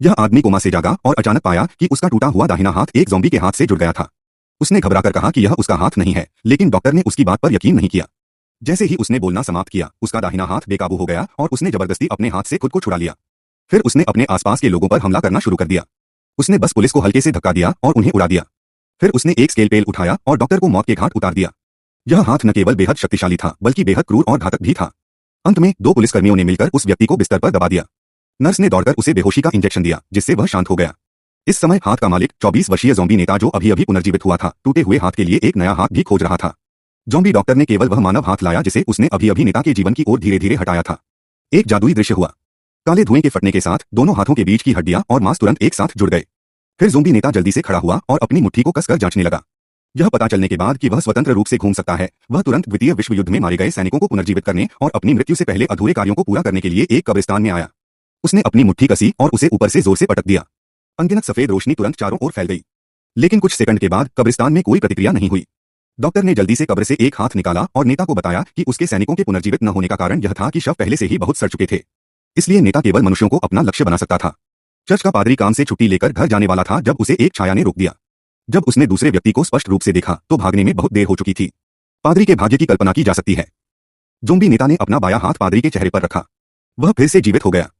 यह आदमी कोमा से जागा और अचानक पाया कि उसका टूटा हुआ दाहिना हाथ एक ज़ॉम्बी के हाथ से जुड़ गया था। उसने घबराकर कहा कि यह उसका हाथ नहीं है, लेकिन डॉक्टर ने उसकी बात पर यकीन नहीं किया। जैसे ही उसने बोलना समाप्त किया, उसका दाहिना हाथ बेकाबू हो गया और उसने जबरदस्ती अपने हाथ से खुद को छुड़ा लिया। फिर उसने अपने आसपास के लोगों पर हमला करना शुरू कर दिया। उसने बस पुलिस को हल्के से धक्का दिया और उन्हें उड़ा दिया। फिर उसने एक स्केलपेल उठाया और डॉक्टर को मौत के घाट उतार दिया। यह हाथ न केवल बेहद शक्तिशाली था, बल्कि बेहद क्रूर और घातक भी था। अंत में 2 पुलिसकर्मियों ने मिलकर उस व्यक्ति को बिस्तर पर दबा दिया। नर्स ने दौड़कर उसे बेहोशी का इंजेक्शन दिया, जिससे वह शांत हो गया। इस समय हाथ का मालिक 24 वर्षीय ज़ॉम्बी नेता, जो अभी अभी पुनर्जीवित हुआ था, टूटे हुए हाथ के लिए एक नया हाथ भी खोज रहा था। ज़ॉम्बी डॉक्टर ने केवल वह मानव हाथ लाया जिसे उसने अभी अभी नेता के जीवन की ओर धीरे धीरे हटाया था। एक जादुई दृश्य हुआ। काले धुएं के फटने के साथ दोनों हाथों के बीच की हड्डियां और मांस तुरंत एक साथ जुड़ गए। फिर ज़ॉम्बी नेता जल्दी से खड़ा हुआ और अपनी मुट्ठी को कसकर जांचने लगा। यह पता चलने के बाद कि वह स्वतंत्र रूप से घूम सकता है, वह तुरंत द्वितीय विश्व युद्ध में मारे गए सैनिकों को पुनर्जीवित करने और अपनी मृत्यु से पहले अधूरे कार्यों को पूरा करने के लिए एक कब्रिस्तान में आया। उसने अपनी मुट्ठी कसी और उसे ऊपर से जोर से पटक दिया। अनगिनत सफेद रोशनी तुरंत चारों ओर फैल गई। लेकिन कुछ सेकंड के बाद कब्रिस्तान में कोई प्रतिक्रिया नहीं हुई। डॉक्टर ने जल्दी से कब्र से एक हाथ निकाला और नेता को बताया कि उसके सैनिकों के पुनर्जीवित न होने का कारण यह था कि शव पहले से ही बहुत सड़ चुके थे। इसलिए नेता केवल मनुष्यों को अपना लक्ष्य बना सकता था। चर्च का पादरी काम से छुट्टी लेकर घर जाने वाला था जब उसे एक छाया ने रोक दिया। जब उसने दूसरे व्यक्ति को स्पष्ट रूप से देखा तो भागने में बहुत देर हो चुकी थी। पादरी के भाग्य की कल्पना की जा सकती है। ज़ॉम्बी नेता ने अपना बायां हाथ पादरी के चेहरे पर रखा। वह फिर से जीवित हो गया।